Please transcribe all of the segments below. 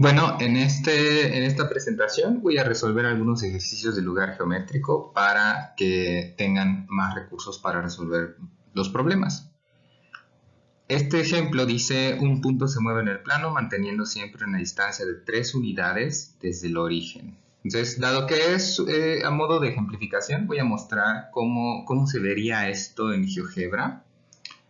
Bueno, en esta presentación voy a resolver algunos ejercicios de lugar geométrico para que tengan más recursos para resolver los problemas. Este ejemplo dice: un punto se mueve en el plano manteniendo siempre una distancia de 3 unidades desde el origen. Entonces, dado que es a modo de ejemplificación, voy a mostrar cómo se vería esto en GeoGebra.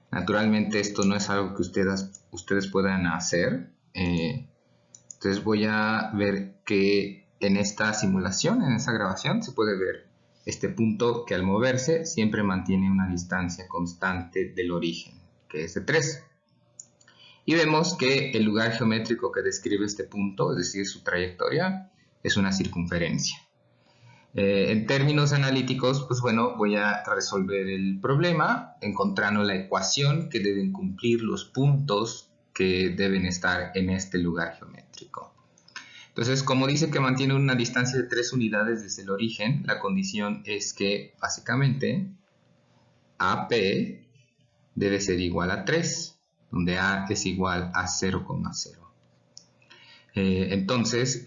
Naturalmente esto no es algo que ustedes puedan hacer. Entonces voy a ver que en esta simulación, en esta grabación, se puede ver este punto que al moverse siempre mantiene una distancia constante del origen, que es de 3. Y vemos que el lugar geométrico que describe este punto, es decir, su trayectoria, es una circunferencia. En términos analíticos, pues bueno, voy a resolver el problema encontrando la ecuación que deben cumplir los puntos que deben estar en este lugar geométrico. Entonces, como dice que mantiene una distancia de 3 unidades desde el origen, la condición es que básicamente AP debe ser igual a 3, donde A es igual a 0,0. Entonces,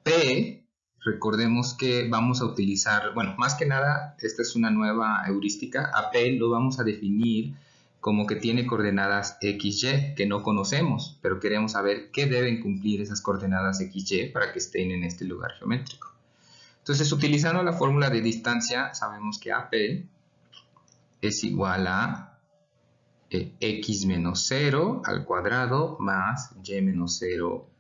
P, recordemos que vamos a utilizar, bueno, más que nada, esta es una nueva heurística. A P lo vamos a definir como que tiene coordenadas XY que no conocemos, pero queremos saber qué deben cumplir esas coordenadas XY para que estén en este lugar geométrico. Entonces, utilizando la fórmula de distancia, sabemos que AP es igual a x menos 0 al cuadrado más y menos 0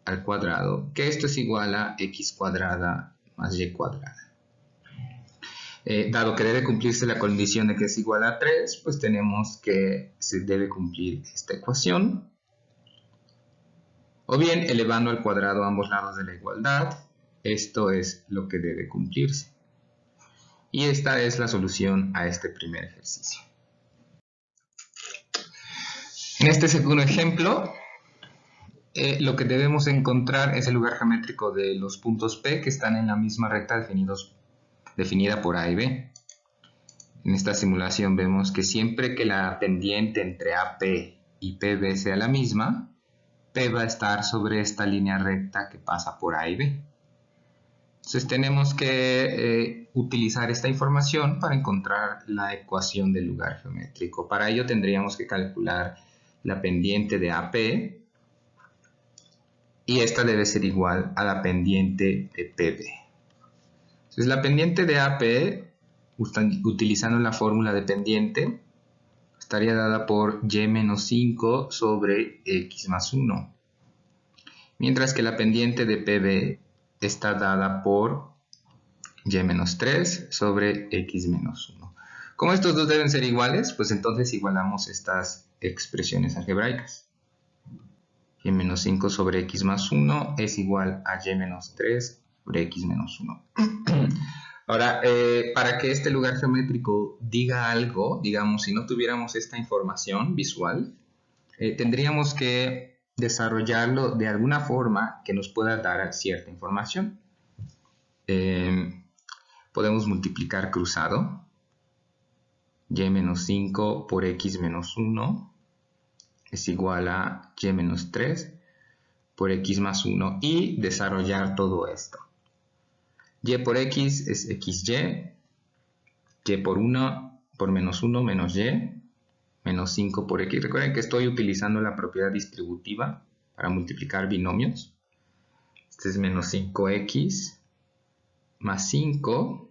al cuadrado, que esto es igual a x cuadrada más y cuadrada. Dado que debe cumplirse la condición de que es igual a 3, pues tenemos que se debe cumplir esta ecuación, o bien elevando al cuadrado ambos lados de la igualdad. Esto es lo que debe cumplirse. Y esta es la solución a este primer ejercicio. En este segundo ejemplo, lo que debemos encontrar es el lugar geométrico de los puntos P que están en la misma recta definida por A y B. En esta simulación vemos que siempre que la pendiente entre AP y PB sea la misma, P va a estar sobre esta línea recta que pasa por A y B. Entonces tenemos que utilizar esta información para encontrar la ecuación del lugar geométrico. Para ello tendríamos que calcular la pendiente de AP y esta debe ser igual a la pendiente de PB. Entonces la pendiente de AP, utilizando la fórmula de pendiente, estaría dada por y menos 5 sobre x más 1. Mientras que la pendiente de PB está dada por y menos 3 sobre x menos 1. Como estos dos deben ser iguales, pues entonces igualamos estas expresiones algebraicas. Y menos 5 sobre x más 1 es igual a y menos 3 sobre x menos 1. Ahora, para que este lugar geométrico diga algo, digamos, si no tuviéramos esta información visual, tendríamos que desarrollarlo de alguna forma que nos pueda dar cierta información. Podemos multiplicar cruzado, y menos 5 por x menos 1 es igual a y menos 3 por x más 1 y desarrollar todo esto. Y por x es xy, y por 1 por menos 1 menos y, menos 5 por x. Recuerden que estoy utilizando la propiedad distributiva para multiplicar binomios. Este es menos 5x más 5,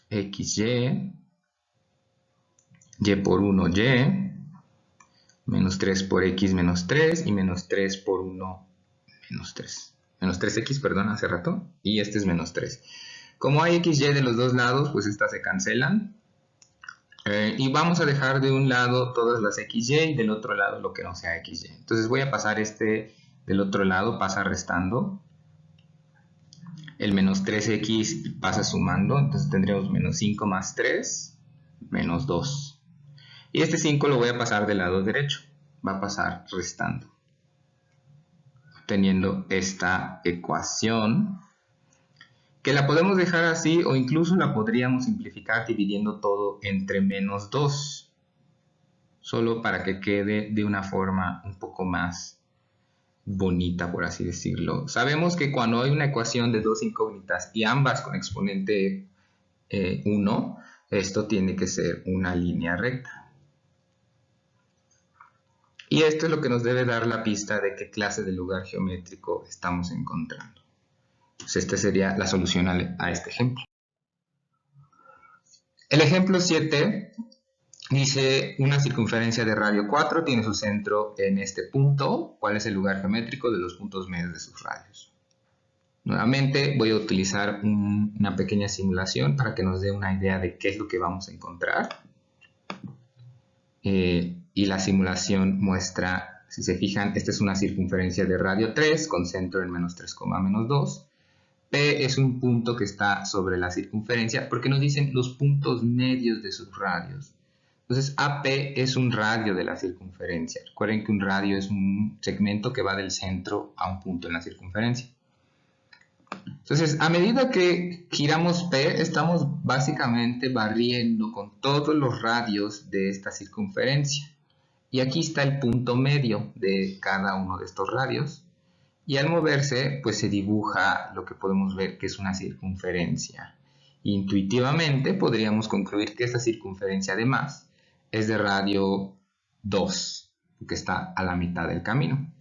xy, y por 1 y, menos 3 por x menos 3 y menos 3 por 1 menos 3. Menos 3x, perdón, hace rato. Y este es menos 3. Como hay xy de los dos lados, pues estas se cancelan. Y vamos a dejar de un lado todas las xy y del otro lado lo que no sea xy. Entonces voy a pasar este del otro lado, pasa restando. El menos 3x pasa sumando, entonces tendremos menos 5 más 3, menos 2. Y este 5 lo voy a pasar del lado derecho, va a pasar restando, obteniendo esta ecuación, que la podemos dejar así o incluso la podríamos simplificar dividiendo todo entre menos 2, solo para que quede de una forma un poco más bonita, por así decirlo. Sabemos que cuando hay una ecuación de dos incógnitas y ambas con exponente 1, esto tiene que ser una línea recta. Y esto es lo que nos debe dar la pista de qué clase de lugar geométrico estamos encontrando. Pues esta sería la solución a este ejemplo. El ejemplo 7 dice una circunferencia de radio 4 tiene su centro en este punto. ¿Cuál es el lugar geométrico de los puntos medios de sus radios? Nuevamente voy a utilizar una pequeña simulación para que nos dé una idea de qué es lo que vamos a encontrar. Y la simulación muestra, si se fijan, esta es una circunferencia de radio 3 con centro en menos 3, menos 2. P es un punto que está sobre la circunferencia porque nos dicen los puntos medios de sus radios. Entonces AP es un radio de la circunferencia. Recuerden que un radio es un segmento que va del centro a un punto en la circunferencia. Entonces, a medida que giramos P, estamos básicamente barriendo con todos los radios de esta circunferencia. Y aquí está el punto medio de cada uno de estos radios. Y al moverse, pues se dibuja lo que podemos ver que es una circunferencia. Intuitivamente podríamos concluir que esta circunferencia además es de radio 2, que está a la mitad del camino.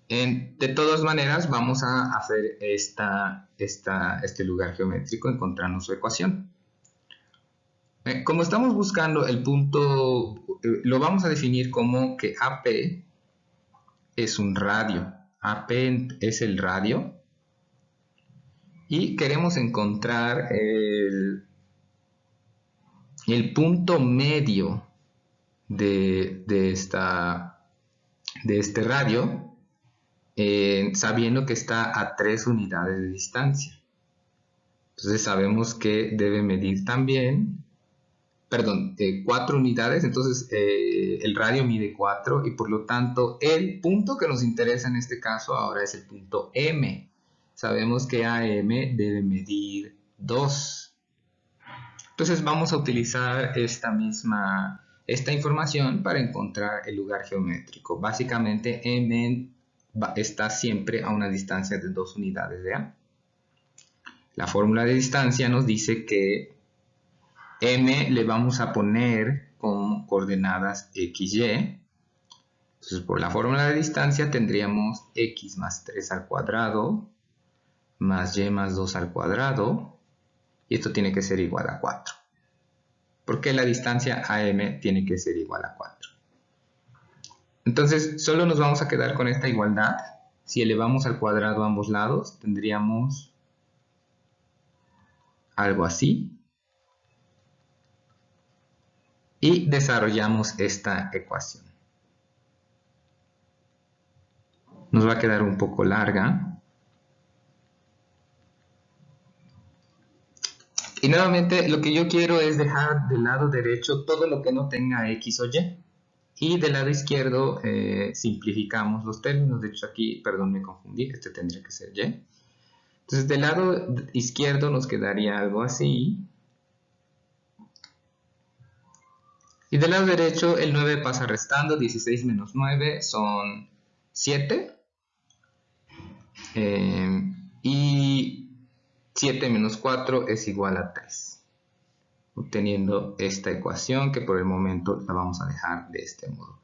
De todas maneras, vamos a hacer este lugar geométrico encontrando su ecuación. Como estamos buscando el punto, lo vamos a definir como que AP es un radio. AP es el radio. Y queremos encontrar el punto medio de este radio, sabiendo que está a 3 unidades de distancia. Entonces sabemos que debe medir también, 4 unidades, entonces el radio mide 4 y por lo tanto el punto que nos interesa en este caso ahora es el punto M. Sabemos que AM debe medir 2. Entonces vamos a utilizar esta información para encontrar el lugar geométrico. Básicamente M está siempre a una distancia de 2 unidades de A. La fórmula de distancia nos dice que M le vamos a poner con coordenadas XY. Entonces por la fórmula de distancia tendríamos X más 3 al cuadrado más Y más 2 al cuadrado. Y esto tiene que ser igual a 4. Porque la distancia AM tiene que ser igual a 4. Entonces solo nos vamos a quedar con esta igualdad. Si elevamos al cuadrado a ambos lados tendríamos algo así. Y desarrollamos esta ecuación. Nos va a quedar un poco larga. Y nuevamente lo que yo quiero es dejar del lado derecho todo lo que no tenga X o Y. Y del lado izquierdo simplificamos los términos. De hecho aquí, perdón, me confundí, este tendría que ser Y. Entonces del lado izquierdo nos quedaría algo así. Y del lado derecho el 9 pasa restando, 16 menos 9 son 7. Y 7 menos 4 es igual a 3. Obteniendo esta ecuación que por el momento la vamos a dejar de este modo.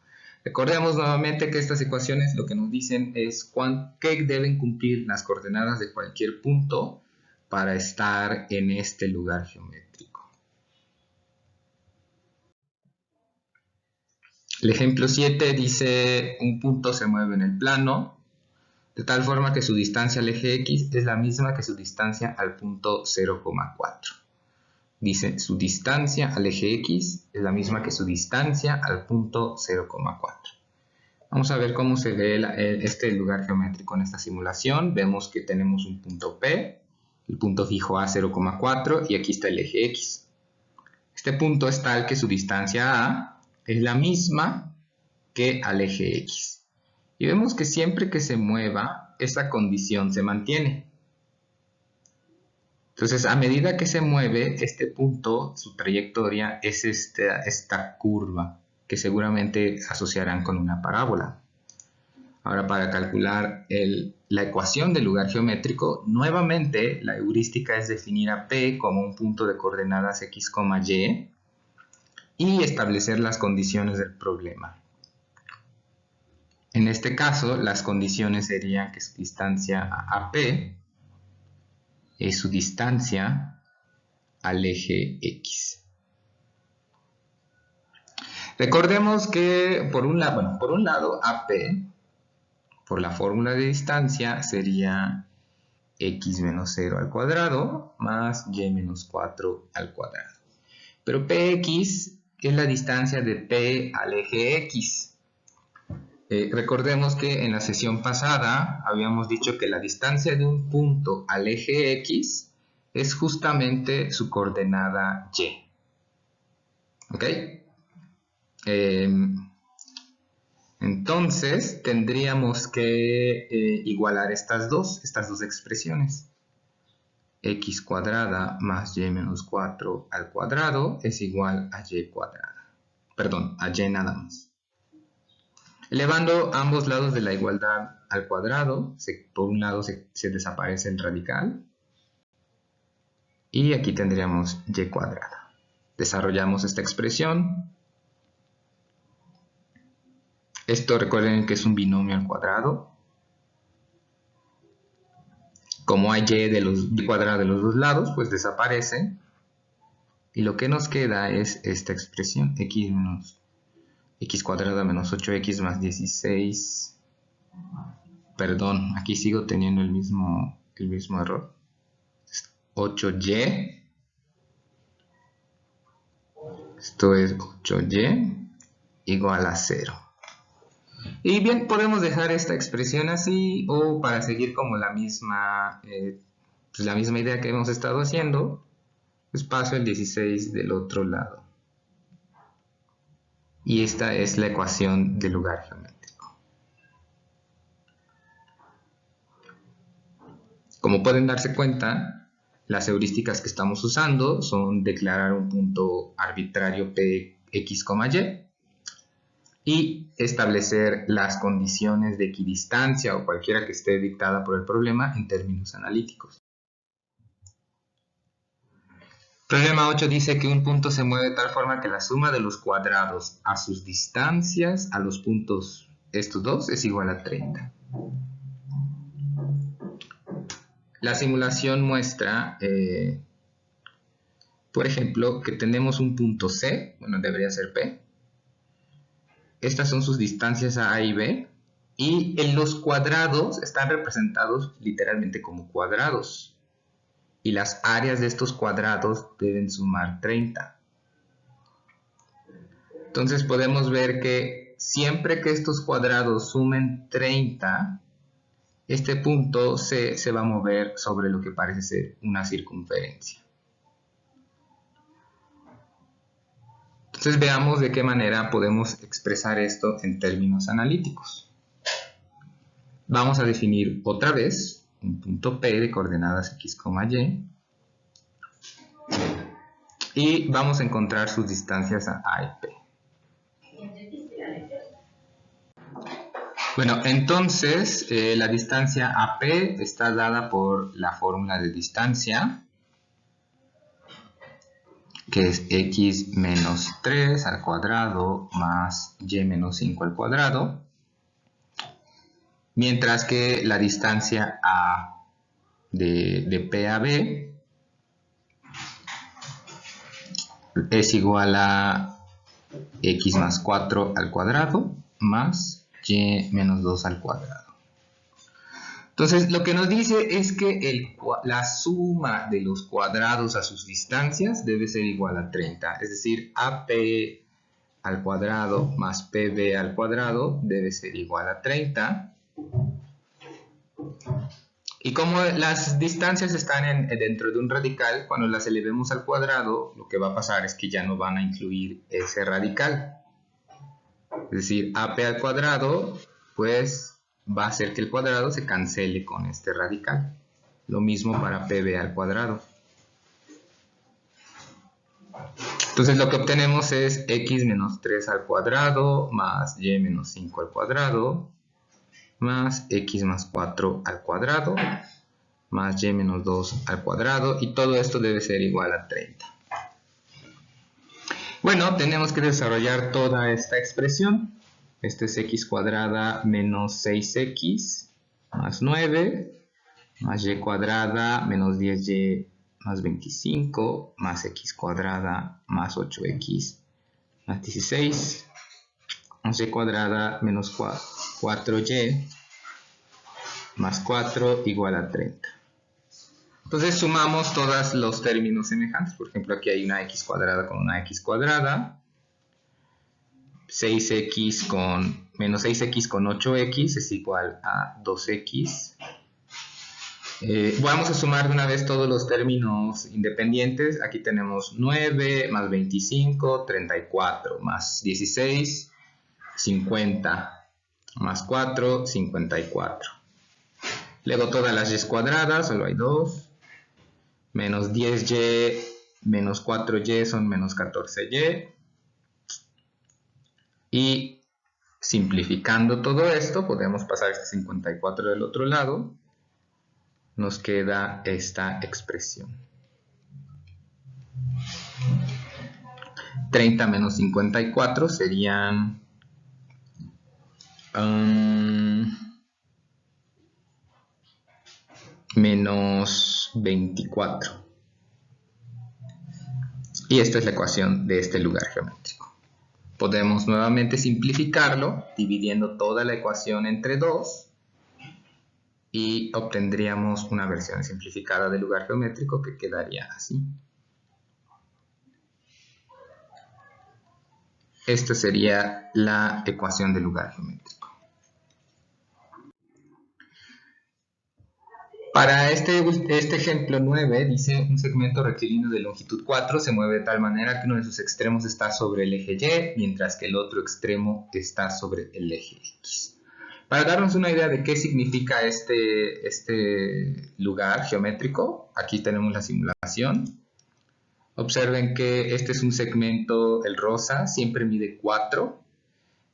Recordemos nuevamente que estas ecuaciones lo que nos dicen es qué deben cumplir las coordenadas de cualquier punto para estar en este lugar geométrico. El ejemplo 7 dice un punto se mueve en el plano de tal forma que su distancia al eje X es la misma que su distancia al punto 0,4. Dice su distancia al eje X es la misma que su distancia al punto 0,4. Vamos a ver cómo se ve este lugar geométrico en esta simulación. Vemos que tenemos un punto P, el punto fijo A 0,4 y aquí está el eje X. Este punto es tal que su distancia A es la misma que al eje X. Y vemos que siempre que se mueva, esa condición se mantiene. Entonces, a medida que se mueve, este punto, su trayectoria es esta curva, que seguramente asociarán con una parábola. Ahora, para calcular la ecuación del lugar geométrico, nuevamente la heurística es definir a P como un punto de coordenadas x, y y establecer las condiciones del problema. En este caso, las condiciones serían que su distancia a AP es su distancia al eje X. Recordemos que por un lado AP, por la fórmula de distancia, sería x menos 0 al cuadrado más y menos 4 al cuadrado. Pero px es la distancia de P al eje X. Recordemos que en la sesión pasada habíamos dicho que la distancia de un punto al eje X es justamente su coordenada Y. ¿Ok? Entonces tendríamos que igualar estas dos expresiones. X cuadrada más y menos 4 al cuadrado es igual a y cuadrada. Perdón, a y nada más. Elevando ambos lados de la igualdad al cuadrado, por un lado se desaparece el radical. Y aquí tendríamos y cuadrada. Desarrollamos esta expresión. Esto recuerden que es un binomio al cuadrado. Como hay y cuadrada de los dos lados, pues desaparece. Y lo que nos queda es esta expresión, x cuadrada menos 8x más 16. Perdón, aquí sigo teniendo el mismo error. 8y. Esto es 8y igual a 0. Y bien, podemos dejar esta expresión así, o para seguir como la misma idea que hemos estado haciendo, pues paso el 16 del otro lado. Y esta es la ecuación del lugar geométrico. Como pueden darse cuenta, las heurísticas que estamos usando son declarar un punto arbitrario P, X, y establecer las condiciones de equidistancia o cualquiera que esté dictada por el problema en términos analíticos. Problema 8 dice que un punto se mueve de tal forma que la suma de los cuadrados a sus distancias a los puntos estos dos es igual a 30. La simulación muestra, por ejemplo, que tenemos un punto C, bueno, debería ser P. Estas son sus distancias a y B, y en los cuadrados están representados literalmente como cuadrados. Y las áreas de estos cuadrados deben sumar 30. Entonces podemos ver que siempre que estos cuadrados sumen 30, este punto se va a mover sobre lo que parece ser una circunferencia. Entonces veamos de qué manera podemos expresar esto en términos analíticos. Vamos a definir otra vez un punto P de coordenadas x, y vamos a encontrar sus distancias a y P. Bueno, entonces la distancia AP está dada por la fórmula de distancia, que es x menos 3 al cuadrado más y menos 5 al cuadrado, mientras que la distancia A de P a B es igual a x más 4 al cuadrado más y menos 2 al cuadrado. Entonces, lo que nos dice es que la suma de los cuadrados a sus distancias debe ser igual a 30. Es decir, AP al cuadrado más PB al cuadrado debe ser igual a 30. Y como las distancias están dentro de un radical, cuando las elevemos al cuadrado, lo que va a pasar es que ya no van a incluir ese radical. Es decir, AP al cuadrado, pues va a hacer que el cuadrado se cancele con este radical. Lo mismo para PB al cuadrado. Entonces lo que obtenemos es x menos 3 al cuadrado más y menos 5 al cuadrado más x más 4 al cuadrado más y menos 2 al cuadrado, y todo esto debe ser igual a 30. Bueno, tenemos que desarrollar toda esta expresión. Este es x cuadrada menos 6x más 9 más y cuadrada menos 10y más 25 más x cuadrada más 8x más 16 más y cuadrada menos 4y más 4 igual a 30. Entonces sumamos todos los términos semejantes. Por ejemplo, aquí hay una x cuadrada con una x cuadrada. 6x con menos 6x con 8x es igual a 2x. Vamos a sumar de una vez todos los términos independientes. Aquí tenemos 9 más 25, 34 más 16, 50 más 4, 54. Luego todas las y cuadradas, solo hay 2. Menos 10y menos 4y son menos 14y. Y simplificando todo esto, podemos pasar este 54 del otro lado. Nos queda esta expresión. 30 menos 54 serían menos 24. Y esta es la ecuación de este lugar geométrico. Podemos nuevamente simplificarlo dividiendo toda la ecuación entre 2 y obtendríamos una versión simplificada del lugar geométrico que quedaría así. Esta sería la ecuación del lugar geométrico. Para este ejemplo 9 dice un segmento rectilíneo de longitud 4 se mueve de tal manera que uno de sus extremos está sobre el eje Y, mientras que el otro extremo está sobre el eje X. Para darnos una idea de qué significa este lugar geométrico, aquí tenemos la simulación. Observen que este es un segmento, el rosa, siempre mide 4.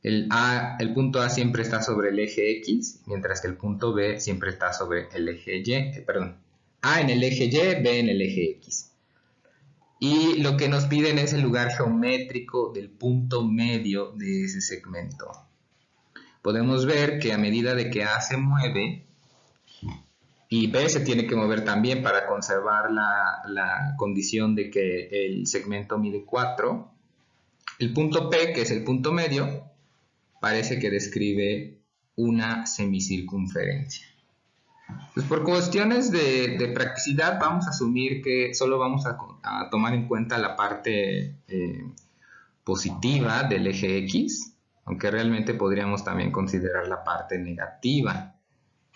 El punto A siempre está sobre el eje X, mientras que el punto B siempre está sobre el eje Y, A en el eje Y, B en el eje X. Y lo que nos piden es el lugar geométrico del punto medio de ese segmento. Podemos ver que a medida de que A se mueve, y B se tiene que mover también para conservar la condición de que el segmento mide 4, el punto P, que es el punto medio, parece que describe una semicircunferencia. Pues por cuestiones de practicidad vamos a asumir que solo vamos a tomar en cuenta la parte positiva del eje X, aunque realmente podríamos también considerar la parte negativa,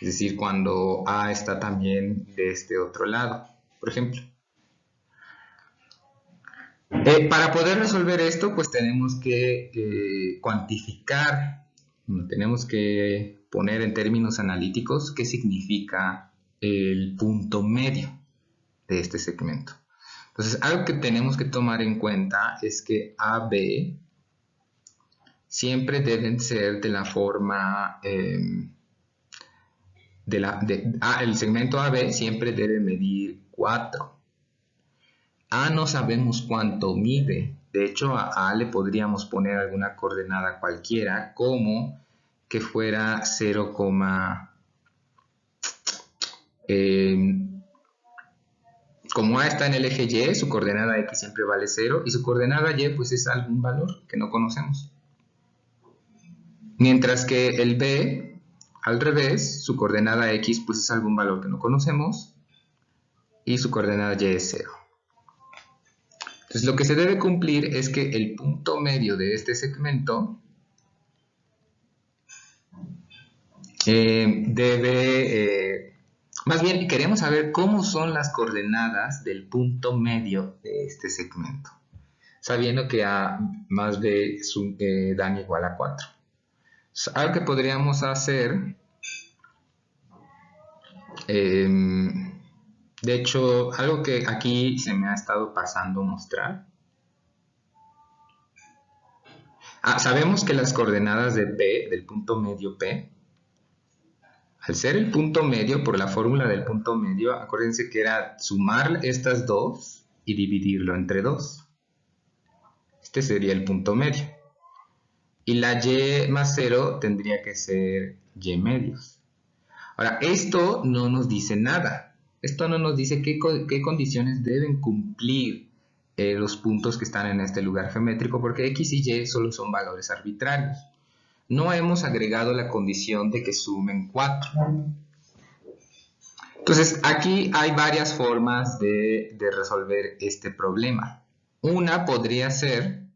es decir, cuando A está también de este otro lado, por ejemplo. Para poder resolver esto, pues tenemos que cuantificar, tenemos que poner en términos analíticos qué significa el punto medio de este segmento. Entonces, algo que tenemos que tomar en cuenta es que AB siempre deben ser de la forma, el segmento AB siempre debe medir 4. A no sabemos cuánto mide. De hecho, a le podríamos poner alguna coordenada cualquiera, como que fuera 0, como A está en el eje Y, su coordenada X siempre vale 0, y su coordenada Y pues es algún valor que no conocemos. Mientras que el B, al revés, su coordenada X pues es algún valor que no conocemos, y su coordenada Y es 0. Entonces lo que se debe cumplir es que el punto medio de este segmento más bien queremos saber cómo son las coordenadas del punto medio de este segmento, sabiendo que A más B dan igual a 4. Algo que podríamos hacer, de hecho, algo que aquí se me ha estado pasando mostrar. Sabemos que las coordenadas de P, del punto medio P, Al ser el punto medio, por la fórmula del punto medio, acuérdense que era sumar estas dos y dividirlo entre 2. Este sería el punto medio. Y la y más 0 tendría que ser y medios. Ahora, esto no nos dice nada. Esto no nos dice qué condiciones deben cumplir los puntos que están en este lugar geométrico, porque x y y solo son valores arbitrarios. No hemos agregado la condición de que sumen 4. Entonces, aquí hay varias formas de resolver este problema. Una podría ser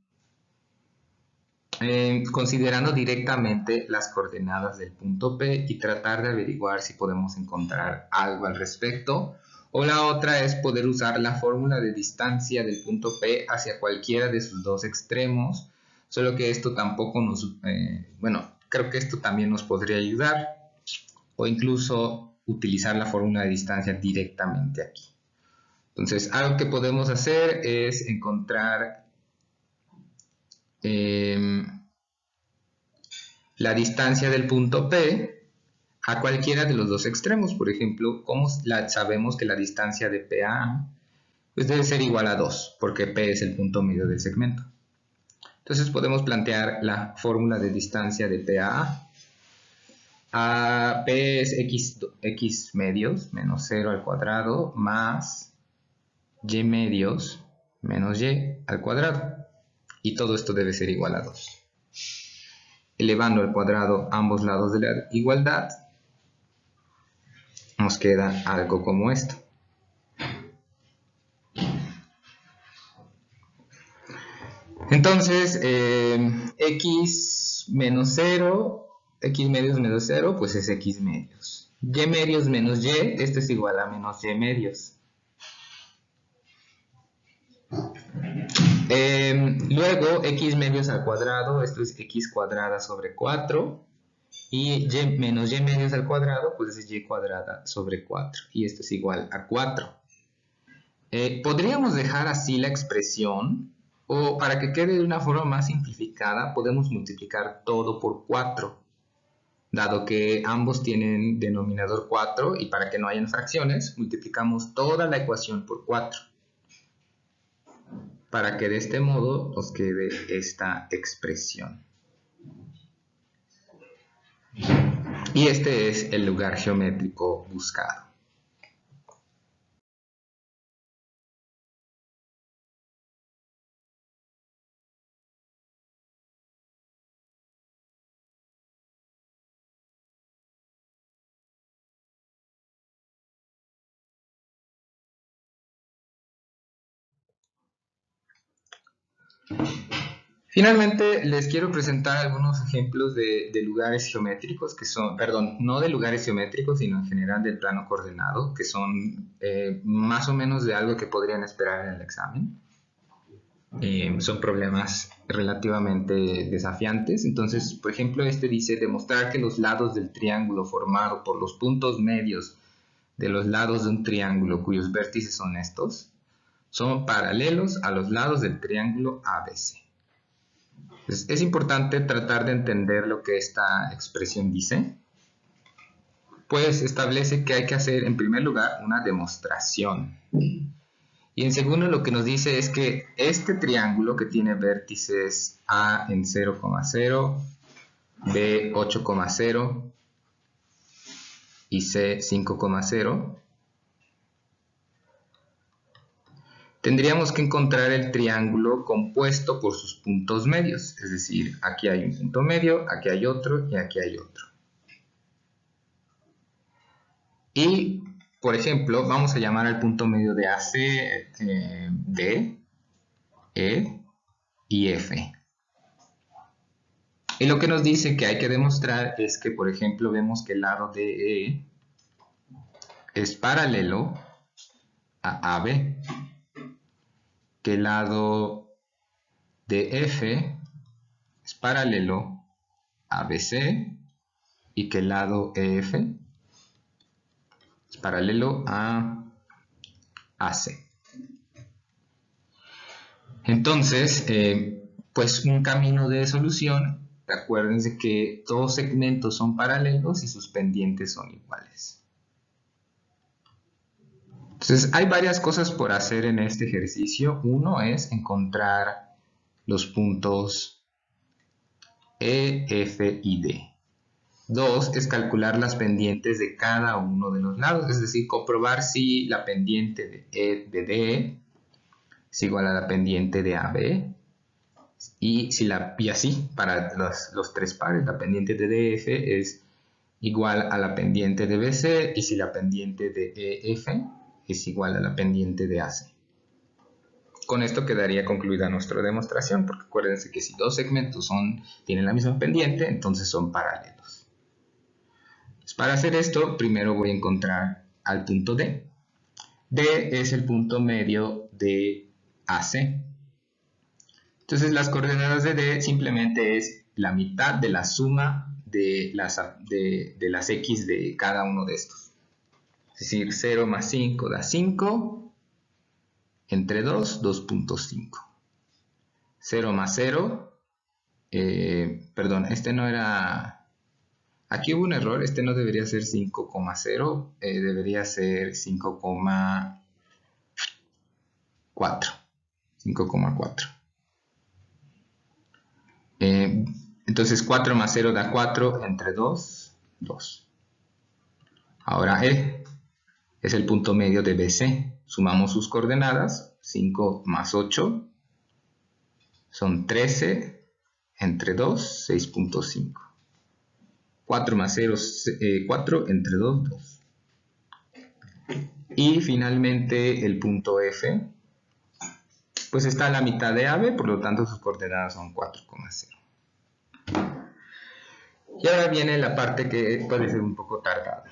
considerando directamente las coordenadas del punto P y tratar de averiguar si podemos encontrar algo al respecto. O la otra es poder usar la fórmula de distancia del punto P hacia cualquiera de sus dos extremos, solo que esto tampoco nos... bueno, creo que esto también nos podría ayudar, o incluso utilizar la fórmula de distancia directamente aquí. Entonces, algo que podemos hacer es encontrar la distancia del punto P a cualquiera de los dos extremos. Por ejemplo, ¿cómo sabemos que la distancia de PA pues debe ser igual a 2? Porque P es el punto medio del segmento. Entonces podemos plantear la fórmula de distancia de PA. P es x medios menos 0 al cuadrado más y medios menos y al cuadrado. Y todo esto debe ser igual a 2. Elevando al cuadrado ambos lados de la igualdad, nos queda algo como esto. Entonces, x menos 0, x medios menos 0, pues es x medios. Y medios menos y, esto es igual a menos y medios. Luego, x medios al cuadrado, esto es x cuadrada sobre 4. Y menos y medios al cuadrado, pues es y cuadrada sobre 4. Y esto es igual a 4. Podríamos dejar así la expresión, o para que quede de una forma más simplificada, podemos multiplicar todo por 4. Dado que ambos tienen denominador 4, y para que no hayan fracciones, multiplicamos toda la ecuación por 4. Para que de este modo nos quede esta expresión. Y este es el lugar geométrico buscado. Finalmente, les quiero presentar algunos ejemplos de lugares geométricos que son, perdón, no de lugares geométricos, sino en general del plano coordenado, que son más o menos de algo que podrían esperar en el examen. Son problemas relativamente desafiantes. Entonces, por ejemplo, este dice demostrar que los lados del triángulo formado por los puntos medios de los lados de un triángulo cuyos vértices son estos, son paralelos a los lados del triángulo ABC. Es importante tratar de entender lo que esta expresión dice, pues establece que hay que hacer en primer lugar una demostración. Y en segundo lo que nos dice es que este triángulo que tiene vértices A en 0,0, B 8,0 y C 5,0, tendríamos que encontrar el triángulo compuesto por sus puntos medios, es decir, aquí hay un punto medio, aquí hay otro y aquí hay otro. Y, por ejemplo, vamos a llamar al punto medio de AC D, E y F. Y lo que nos dice que hay que demostrar es que, por ejemplo, vemos que el lado de E es paralelo a AB, que el lado de F es paralelo a BC y que el lado EF es paralelo a AC. Entonces, pues un camino de solución acuérdense que dos segmentos son paralelos y sus pendientes son iguales. Entonces, hay varias cosas por hacer en este ejercicio. Uno es encontrar los puntos E, F y D. Dos es calcular las pendientes de cada uno de los lados, es decir, comprobar si la pendiente de D es igual a la pendiente de AB y así para los tres pares. La pendiente de DF es igual a la pendiente de BC y si la pendiente de EF es igual a la pendiente de AC. Con esto quedaría concluida nuestra demostración, porque acuérdense que si dos segmentos tienen la misma pendiente, entonces son paralelos. Pues para hacer esto, primero voy a encontrar al punto D. D es el punto medio de AC. Entonces las coordenadas de D simplemente es la mitad de la suma de las X de cada uno de estos. Es decir, 0 más 5 da 5, entre 2, 2.5. 0 más 0, perdón, este no era... Aquí hubo un error, este no debería ser 5,0, debería ser 5,4. 5,4. Entonces 4 más 0 da 4, entre 2, 2. Ahora E es el punto medio de BC. Sumamos sus coordenadas, 5 más 8 son 13, entre 2, 6.5. 4 más 0, 4, entre 2, 2. Y finalmente el punto F, pues está a la mitad de AB, por lo tanto sus coordenadas son 4,0. Y ahora viene la parte que puede ser un poco tardada.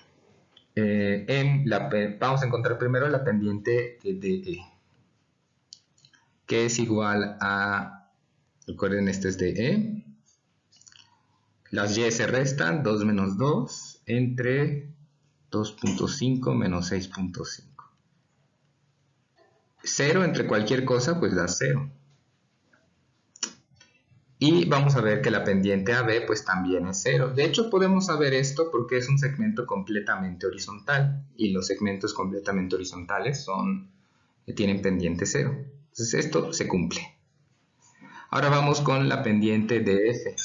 Vamos a encontrar primero la pendiente de DE, que es igual a, recuerden, este es DE, las Y se restan, 2 menos 2, entre 2.5 menos 6.5. 0 entre cualquier cosa, pues da 0. Y vamos a ver que la pendiente AB pues también es 0. De hecho podemos saber esto porque es un segmento completamente horizontal y los segmentos completamente horizontales tienen pendiente 0. Entonces esto se cumple. Ahora vamos con la pendiente DF.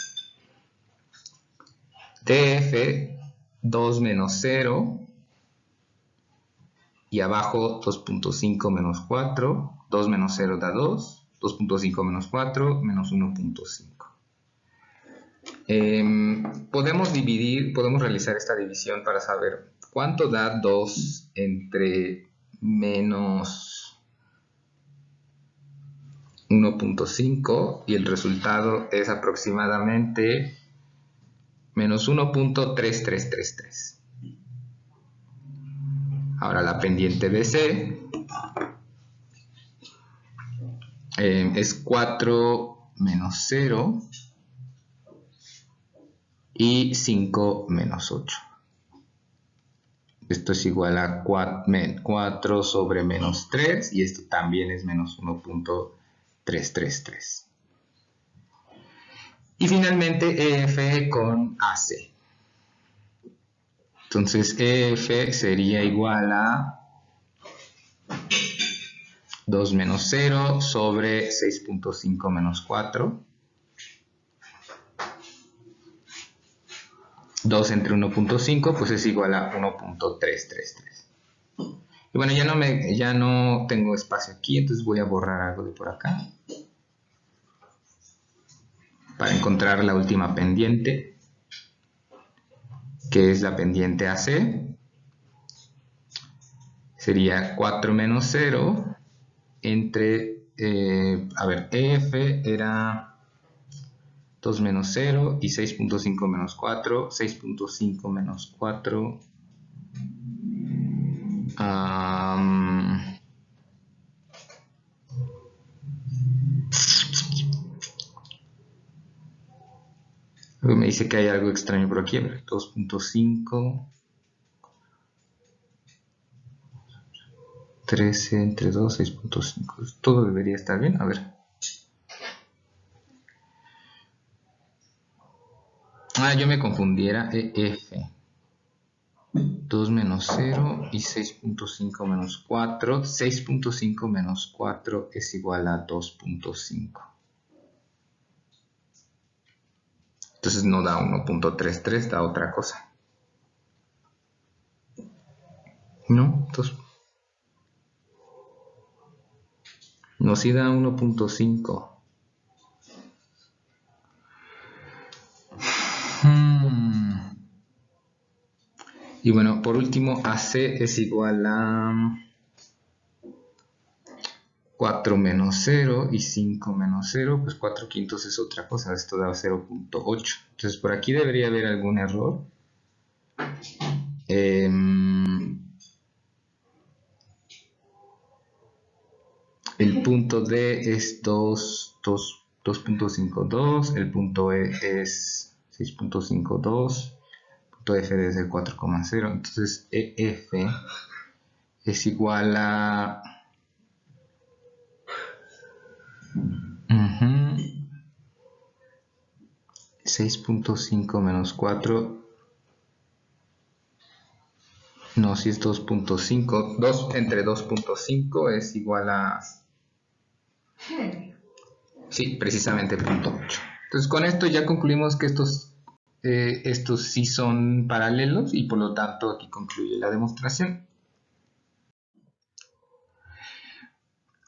DF 2 menos 0 y abajo 2.5 menos 4. 2 menos 0 da 2. 2.5 menos 4 menos 1.5. Podemos realizar esta división para saber cuánto da 2 entre menos 1.5 y el resultado es aproximadamente menos 1.3333. Ahora la pendiente BC es 4 menos 0 y 5 menos 8. Esto es igual a 4 sobre menos 3 y esto también es menos 1.333. Y finalmente EF con AC. Entonces EF sería igual a 2 menos 0 sobre 6.5 menos 4. 2 entre 1.5 pues es igual a 1.333. Y bueno, ya no tengo espacio aquí, entonces voy a borrar algo de por acá para encontrar la última pendiente, que es la pendiente AC. Sería 4 menos 0 entre, EF era 2 menos 0 y 6.5 menos 4, 6.5 menos 4, luego me dice que hay algo extraño por aquí, 2.5, 13 entre 2, 6.5, todo debería estar bien, a ver. Yo me confundiera. EF. 2 menos 0 y 6.5 menos 4. 6.5 menos 4 es igual a 2.5. Entonces no da 1.33, da otra cosa. No, entonces no, sí da 1.5. Y bueno, por último, AC es igual a 4 menos 0 y 5 menos 0, pues 4 quintos es otra cosa, esto da 0.8. Entonces por aquí debería haber algún error. El punto D es 2.52, el punto E es 6.52, el punto F debe ser 4,0, entonces EF es igual a 6.5 menos 4. No, si es 2.5, 2 entre 2.5 es igual a... Sí, precisamente 0.8. Entonces con esto ya concluimos que estos sí son paralelos y por lo tanto aquí concluye la demostración.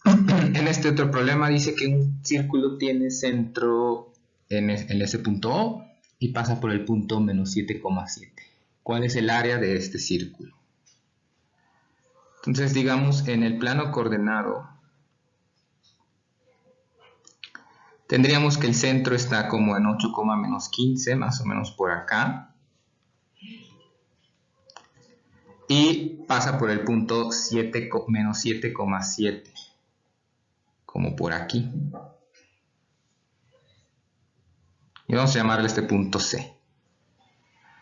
En este otro problema dice que un círculo tiene centro en ese punto O y pasa por el punto menos 7,7. ¿Cuál es el área de este círculo? Entonces, digamos, en el plano coordenado, tendríamos que el centro está como en 8,-15, más o menos por acá. Y pasa por el punto menos 7,7, como por aquí. Y vamos a llamarle este punto C.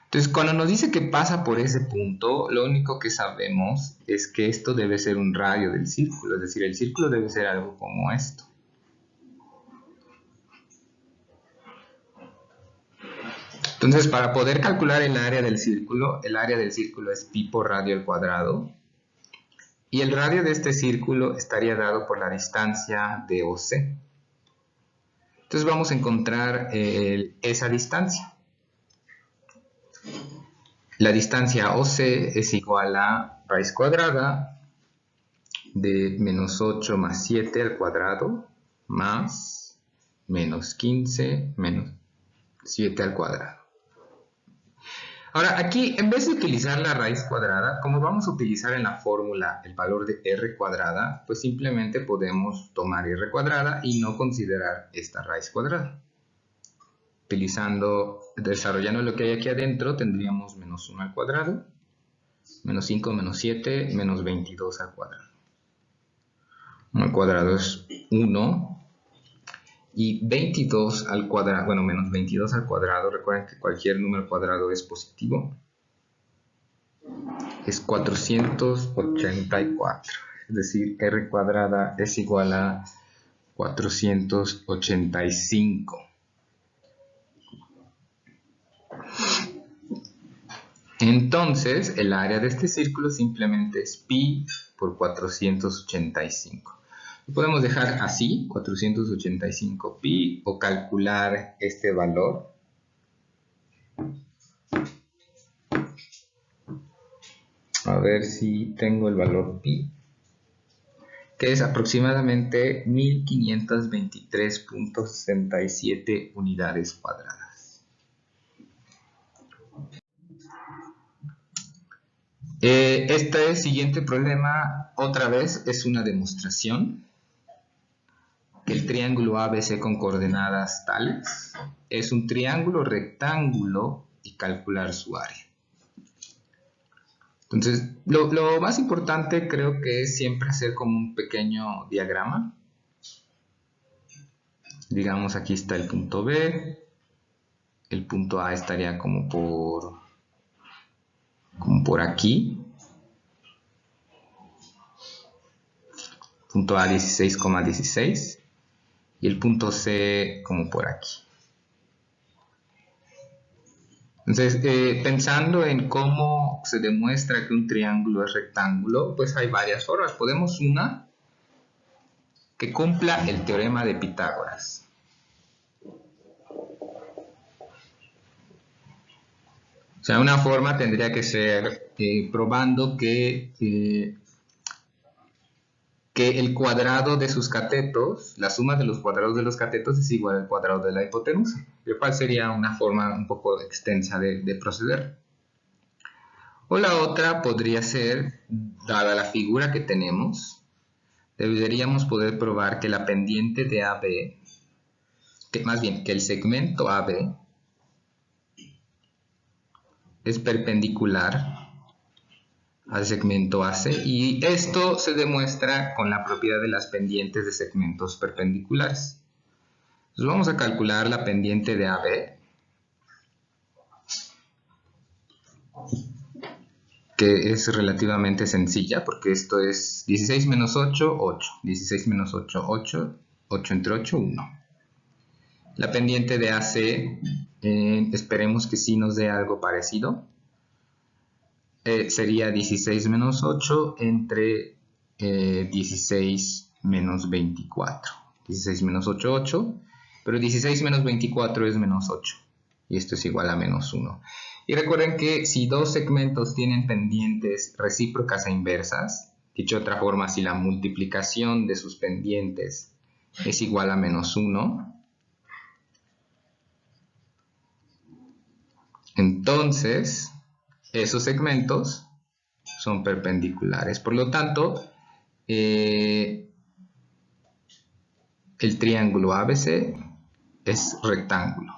Entonces, cuando nos dice que pasa por ese punto, lo único que sabemos es que esto debe ser un radio del círculo, es decir, el círculo debe ser algo como esto. Entonces, para poder calcular el área del círculo es pi por radio al cuadrado. Y el radio de este círculo estaría dado por la distancia de OC. Entonces vamos a encontrar esa distancia. La distancia OC es igual a raíz cuadrada de menos 8 más 7 al cuadrado más menos 15 menos 7 al cuadrado. Ahora aquí, en vez de utilizar la raíz cuadrada, como vamos a utilizar en la fórmula el valor de r cuadrada, pues simplemente podemos tomar r cuadrada y no considerar esta raíz cuadrada. Desarrollando lo que hay aquí adentro, tendríamos menos 1 al cuadrado, menos 5 menos 7, menos 22 al cuadrado. 1 al cuadrado es 1. Y 22 al cuadrado, bueno, menos 22 al cuadrado, recuerden que cualquier número cuadrado es positivo, es 484. Es decir, r cuadrada es igual a 485. Entonces, el área de este círculo simplemente es pi por 485. Lo podemos dejar así, 485 pi, o calcular este valor. A ver si tengo el valor pi, que es aproximadamente 1523.67 unidades cuadradas. Este siguiente problema, otra vez, es una demostración que el triángulo ABC con coordenadas tales es un triángulo rectángulo y calcular su área. Entonces, lo más importante creo que es siempre hacer como un pequeño diagrama. Digamos, aquí está el punto B, el punto A estaría como por aquí. Punto A 16,16 y el punto C como por aquí. Entonces, pensando en cómo se demuestra que un triángulo es rectángulo, pues hay varias formas. Podemos una que cumpla el teorema de Pitágoras. O sea, una forma tendría que ser probando que el cuadrado de sus catetos, la suma de los cuadrados de los catetos es igual al cuadrado de la hipotenusa, lo cual sería una forma un poco extensa de proceder. O la otra podría ser, dada la figura que tenemos, deberíamos poder probar que la pendiente de AB, más bien que el segmento AB es perpendicular al segmento AC, y esto se demuestra con la propiedad de las pendientes de segmentos perpendiculares. Entonces vamos a calcular la pendiente de AB, que es relativamente sencilla porque esto es 16 menos 8, 8. 16 menos 8, 8. 8 entre 8, 1. La pendiente de AC, esperemos que sí nos dé algo parecido. Sería 16 menos 8 entre 16 menos 24. 16 menos 8, 8. Pero 16 menos 24 es menos 8. Y esto es igual a menos 1. Y recuerden que si dos segmentos tienen pendientes recíprocas e inversas, dicho de otra forma, si la multiplicación de sus pendientes es igual a menos 1, entonces esos segmentos son perpendiculares. Por lo tanto, el triángulo ABC es rectángulo.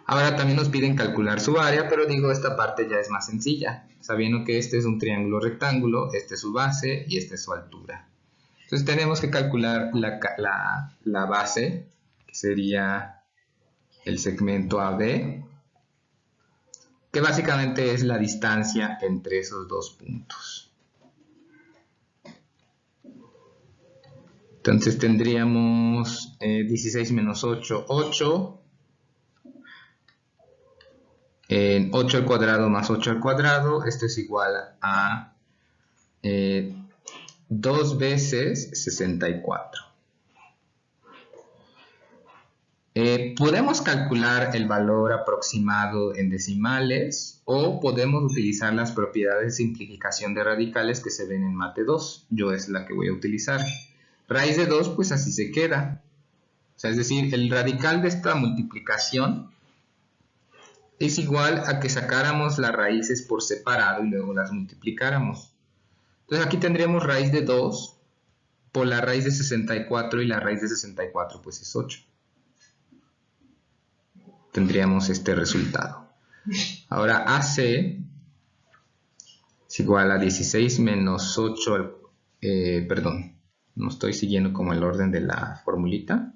Ahora también nos piden calcular su área, pero digo, esta parte ya es más sencilla, sabiendo que este es un triángulo rectángulo, este es su base y esta es su altura. Entonces tenemos que calcular la base, que sería el segmento AB, que básicamente es la distancia entre esos dos puntos. Entonces tendríamos 16 menos 8, 8. 8 al cuadrado más 8 al cuadrado, esto es igual a 2 veces 64. Podemos calcular el valor aproximado en decimales o podemos utilizar las propiedades de simplificación de radicales que se ven en Mate 2. Yo es la que voy a utilizar. Raíz de 2, pues así se queda. O sea, es decir, el radical de esta multiplicación es igual a que sacáramos las raíces por separado y luego las multiplicáramos. Entonces aquí tendríamos raíz de 2 por la raíz de 64 y la raíz de 64 pues es 8. Tendríamos este resultado. Ahora AC es igual a 16 menos 8, perdón, no estoy siguiendo como el orden de la formulita.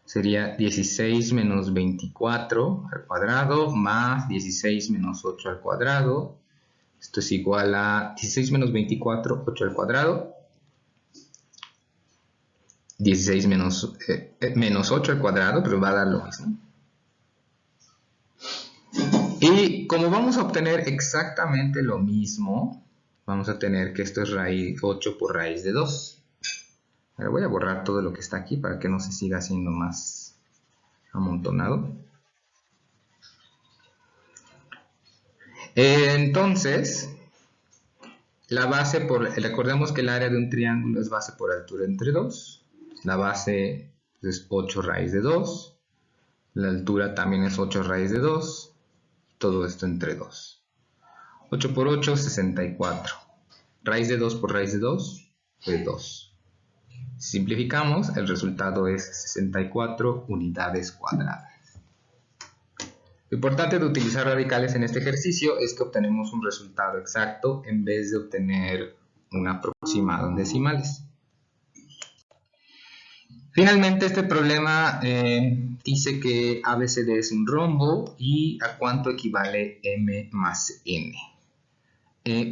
Sería 16 menos 24 al cuadrado más 16 menos 8 al cuadrado. Esto es igual a 16 menos 24, 8 al cuadrado. 16 menos 8 al cuadrado, pero va a dar lo mismo. Y como vamos a obtener exactamente lo mismo, vamos a tener que esto es raíz 8 por raíz de 2. Ahora voy a borrar todo lo que está aquí para que no se siga haciendo más amontonado. Entonces, la base recordemos que el área de un triángulo es base por altura entre 2. La base es 8 raíz de 2. La altura también es 8 raíz de 2. Todo esto entre 2. 8 por 8, 64. Raíz de 2 por raíz de 2 es 2. Si simplificamos, el resultado es 64 unidades cuadradas. Lo importante de utilizar radicales en este ejercicio es que obtenemos un resultado exacto en vez de obtener un aproximado en decimales. Finalmente, este problema dice que ABCD es un rombo y a cuánto equivale M más N.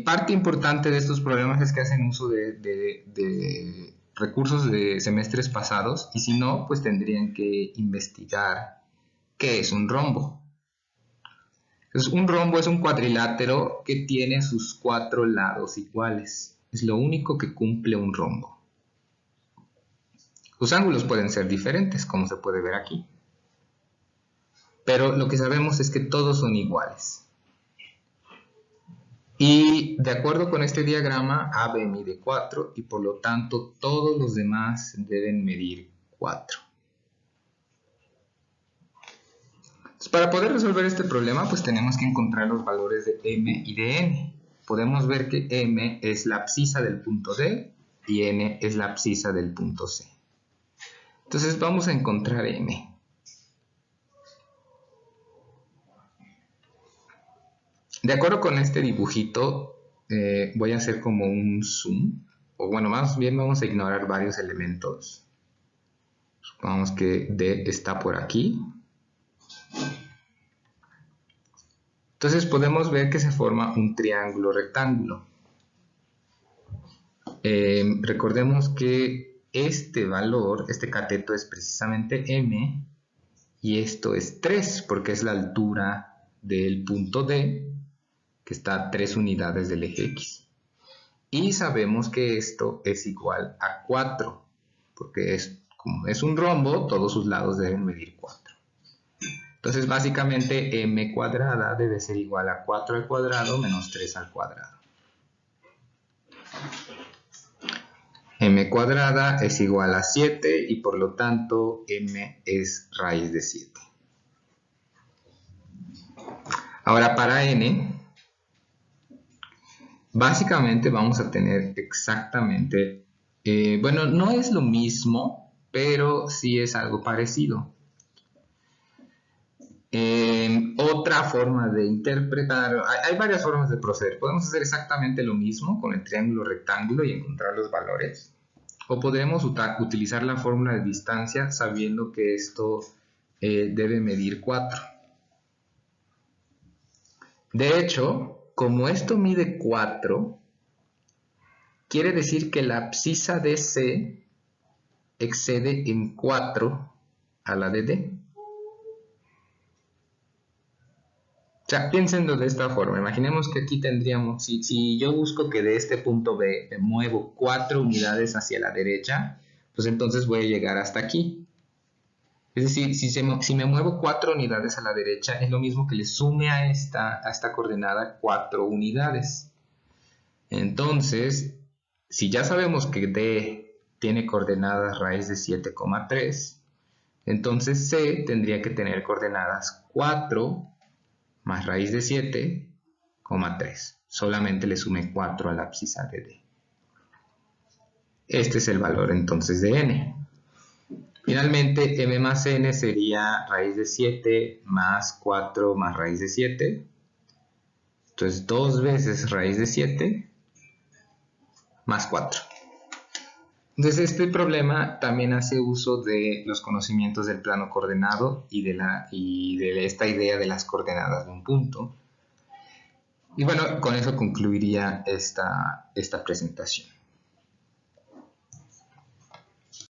Parte importante de estos problemas es que hacen uso de recursos de semestres pasados y si no, pues tendrían que investigar ¿Qué es un rombo? Entonces, un rombo es un cuadrilátero que tiene sus 4 lados iguales. Es lo único que cumple un rombo. Sus ángulos pueden ser diferentes, como se puede ver aquí. Pero lo que sabemos es que todos son iguales. Y de acuerdo con este diagrama, AB mide 4 y por lo tanto todos los demás deben medir 4. Entonces, para poder resolver este problema, pues tenemos que encontrar los valores de M y de N. Podemos ver que M es la abscisa del punto D y N es la abscisa del punto C. Entonces vamos a encontrar M. De acuerdo con este dibujito, voy a hacer como un zoom, o bueno, más bien vamos a ignorar varios elementos. Supongamos que D está por aquí. Entonces podemos ver que se forma un triángulo rectángulo. Recordemos que este valor, este cateto es precisamente M, y esto es 3, porque es la altura del punto D, que está a 3 unidades del eje X. Y sabemos que esto es igual a 4, porque como es un rombo, todos sus lados deben medir 4. Entonces, básicamente, m cuadrada debe ser igual a 4 al cuadrado menos 3 al cuadrado. M cuadrada es igual a 7 y por lo tanto m es raíz de 7. Ahora para n, básicamente vamos a tener exactamente, bueno, no es lo mismo, pero sí es algo parecido. Otra forma de interpretar, hay varias formas de proceder. Podemos hacer exactamente lo mismo con el triángulo rectángulo y encontrar los valores. O podemos utilizar la fórmula de distancia sabiendo que esto debe medir 4. De hecho, como esto mide 4, quiere decir que la abscisa de C excede en 4 a la de D. O sea, piénsenlo de esta forma. Imaginemos que aquí tendríamos, si yo busco que de este punto B me muevo 4 unidades hacia la derecha, pues entonces voy a llegar hasta aquí. Es decir, si me muevo 4 unidades a la derecha, es lo mismo que le sume a esta coordenada 4 unidades. Entonces, si ya sabemos que D tiene coordenadas raíz de 7,3, entonces C tendría que tener coordenadas 4 más raíz de 7,3. Solamente le sume 4 a la abscisa de D. Este es el valor entonces de n. Finalmente, m más n sería raíz de 7 más 4 más raíz de 7. Entonces, 2 veces raíz de 7 más 4. Entonces, este problema también hace uso de los conocimientos del plano coordenado y de esta idea de las coordenadas de un punto. Y bueno, con eso concluiría esta presentación.